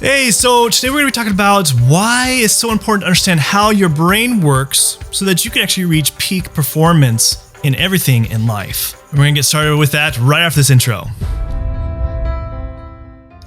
Hey, so today we're going to be talking about why it's so important to understand how your brain works so that you can actually reach peak performance in everything in life. We're going to get started with that right after this intro.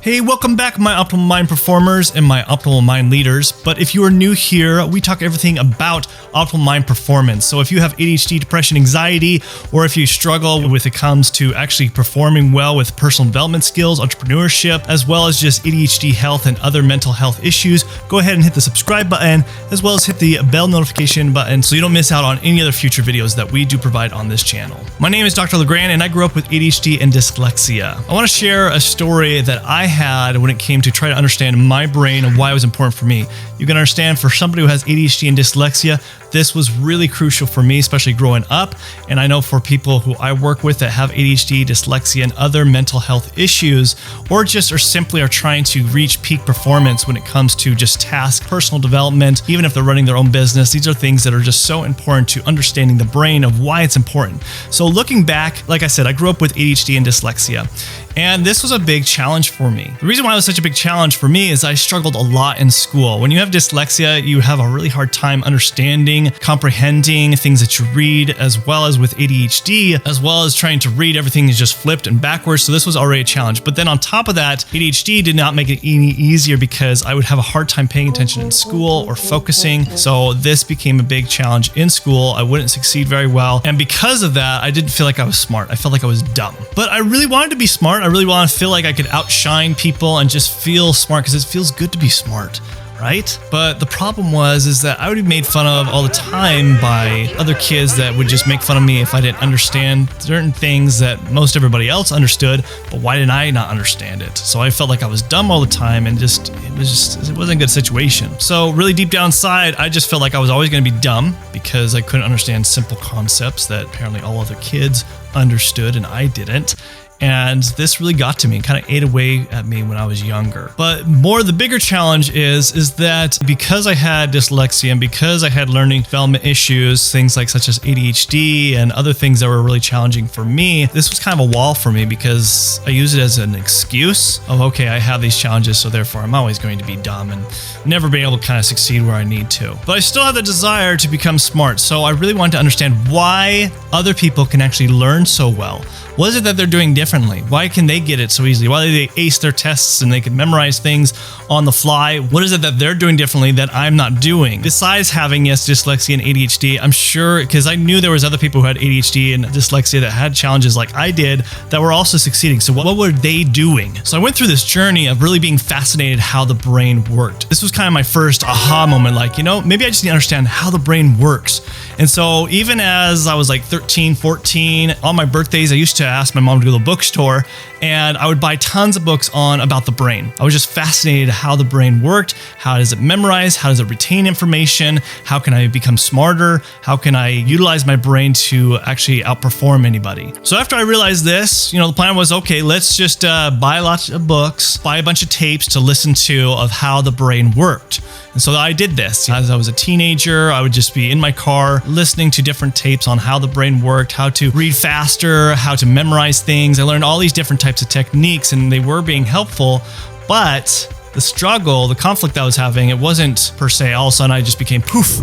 Hey, welcome back, my Optimal Mind performers and my Optimal Mind leaders. But if you are new here, we talk everything about Optimal Mind performance. So if you have ADHD, depression, anxiety, or if you struggle when it comes to actually performing well with personal development skills, entrepreneurship, as well as just ADHD health and other mental health issues, go ahead and hit the subscribe button, as well as hit the bell notification button so you don't miss out on any other future videos that we do provide on this channel. My name is Dr. LeGrand, and I grew up with ADHD and dyslexia. I want to share a story that I had when it came to try to understand my brain and why it was important for me. You can understand, for somebody who has ADHD and dyslexia, this was really crucial for me, especially growing up. And I know for people who I work with that have ADHD, dyslexia, and other mental health issues, or just simply are trying to reach peak performance when it comes to just task, personal development, even if they're running their own business, these are things that are just so important to understanding the brain of why it's important. So looking back, like I said, I grew up with ADHD and dyslexia. And this was a big challenge for me. The reason why it was such a big challenge for me is I struggled a lot in school. When you have dyslexia, you have a really hard time understanding, comprehending things that you read, as well as with ADHD, as well as trying to read everything is just flipped and backwards. So this was already a challenge. But then on top of that, ADHD did not make it any easier because I would have a hard time paying attention in school or focusing. So this became a big challenge in school. I wouldn't succeed very well. And because of that, I didn't feel like I was smart. I felt like I was dumb. But I really wanted to be smart. I really want to feel like I could outshine people and just feel smart because it feels good to be smart, right? But the problem is that I would be made fun of all the time by other kids that would just make fun of me if I didn't understand certain things that most everybody else understood, but why didn't I not understand it? So I felt like I was dumb all the time, and it wasn't a good situation. So really deep down inside, I just felt like I was always going to be dumb because I couldn't understand simple concepts that apparently all other kids understood and I didn't. And this really got to me and kind of ate away at me when I was younger. But the bigger challenge is that because I had dyslexia and because I had learning development issues, things such as ADHD and other things that were really challenging for me, this was kind of a wall for me because I use it as an excuse of, okay, I have these challenges, so therefore I'm always going to be dumb and never be able to kind of succeed where I need to. But I still have the desire to become smart. So I really wanted to understand why other people can actually learn so well. What is it that they're doing differently? Why can they get it so easily? Why do they ace their tests and they can memorize things on the fly? What is it that they're doing differently that I'm not doing? Besides having, dyslexia and ADHD, I'm sure, because I knew there was other people who had ADHD and dyslexia that had challenges like I did that were also succeeding. So what were they doing? So I went through this journey of really being fascinated how the brain worked. This was kind of my first aha moment, maybe I just need to understand how the brain works. And so even as I was 13, 14, on my birthdays, I used to ask my mom to go to the bookstore and I would buy tons of books about the brain. I was just fascinated how the brain worked. How does it memorize? How does it retain information? How can I become smarter? How can I utilize my brain to actually outperform anybody? So after I realized this, the plan was, okay, let's just buy lots of books, buy a bunch of tapes to listen to of how the brain worked. And so I did this. As I was a teenager, I would just be in my car listening to different tapes on how the brain worked, how to read faster, how to memorize things. I learned all these different types of techniques and they were being helpful, but the struggle, the conflict I was having, it wasn't per se all of a sudden I just became poof,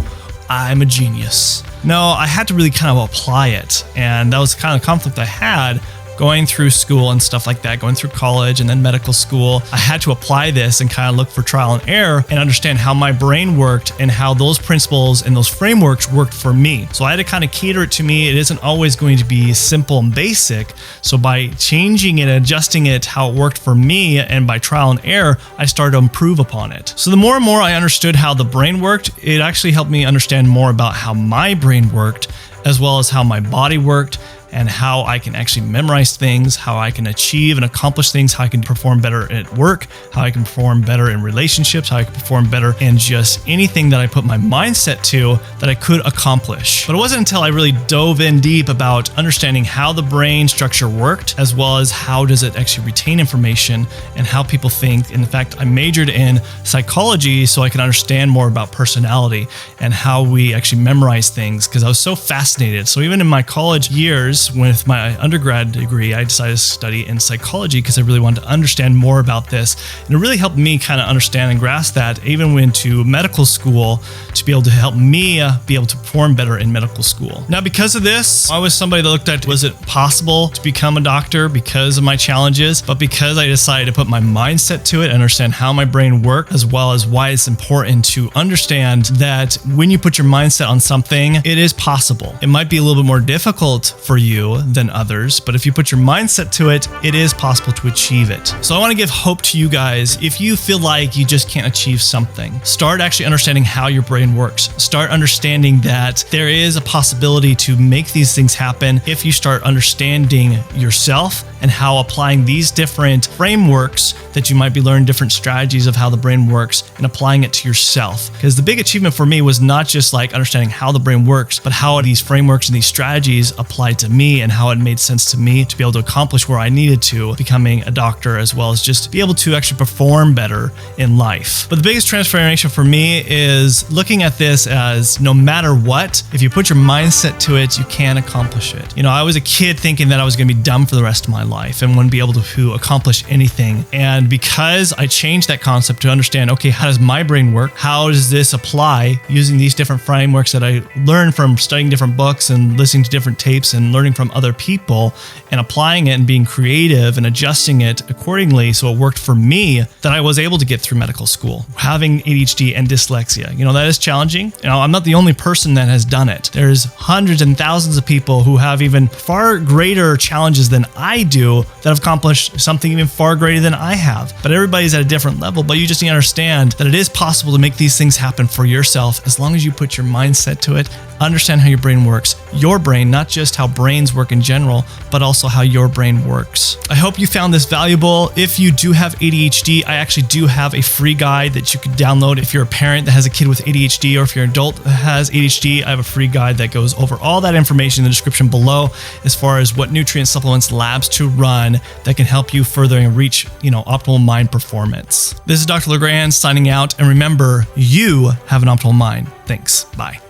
I'm a genius. No, I had to really kind of apply it. And that was kind of the conflict I had going through school and stuff like that, going through college and then medical school. I had to apply this and kind of look for trial and error and understand how my brain worked and how those principles and those frameworks worked for me. So I had to kind of cater it to me. It isn't always going to be simple and basic. So by changing it, adjusting it, how it worked for me, and by trial and error, I started to improve upon it. So the more and more I understood how the brain worked, it actually helped me understand more about how my brain worked, as well as how my body worked, and how I can actually memorize things, how I can achieve and accomplish things, how I can perform better at work, how I can perform better in relationships, how I can perform better in just anything that I put my mindset to that I could accomplish. But it wasn't until I really dove in deep about understanding how the brain structure worked, as well as how does it actually retain information and how people think. In fact, I majored in psychology so I can understand more about personality and how we actually memorize things, because I was so fascinated. So even in my college years, this with my undergrad degree. I decided to study in psychology because I really wanted to understand more about this. And it really helped me kind of understand and grasp that. I even went to medical school to be able to help me be able to perform better in medical school. Now, because of this, I was somebody that looked at, was it possible to become a doctor because of my challenges? But because I decided to put my mindset to it, understand how my brain works, as well as why it's important to understand that when you put your mindset on something, it is possible. It might be a little bit more difficult for you than others, but if you put your mindset to it, it is possible to achieve it. So I want to give hope to you guys. If you feel like you just can't achieve something, start actually understanding how your brain works. Start understanding that there is a possibility to make these things happen if you start understanding yourself and how applying these different frameworks that you might be learning, different strategies of how the brain works, and applying it to yourself. Because the big achievement for me was not just like understanding how the brain works, but how these frameworks and these strategies applied to me and how it made sense to me to be able to accomplish where I needed to, becoming a doctor, as well as just be able to actually perform better in life. But the biggest transformation for me is looking at this as no matter what, if you put your mindset to it, you can accomplish it. You know, I was a kid thinking that I was going to be dumb for the rest of my life and wouldn't be able to accomplish anything. And because I changed that concept to understand, okay, how does my brain work? How does this apply using these different frameworks that I learned from studying different books and listening to different tapes and learning from other people and applying it and being creative and adjusting it accordingly so it worked for me, that I was able to get through medical school. Having ADHD and dyslexia, you know, that is challenging. You know, I'm not the only person that has done it. There's hundreds and thousands of people who have even far greater challenges than I do that have accomplished something even far greater than I have. But everybody's at a different level. But you just need to understand that it is possible to make these things happen for yourself as long as you put your mindset to it, understand how your brain works. Your brain, not just how brains work in general, but also how your brain works. I hope you found this valuable. If you do have ADHD, I actually do have a free guide that you could download. If you're a parent that has a kid with ADHD, or if you're an adult that has ADHD, I have a free guide that goes over all that information in the description below as far as what nutrient supplements labs to run that can help you further and reach, optimal mind performance. This is Dr. LeGrand signing out, and remember, you have an optimal mind. Thanks. Bye.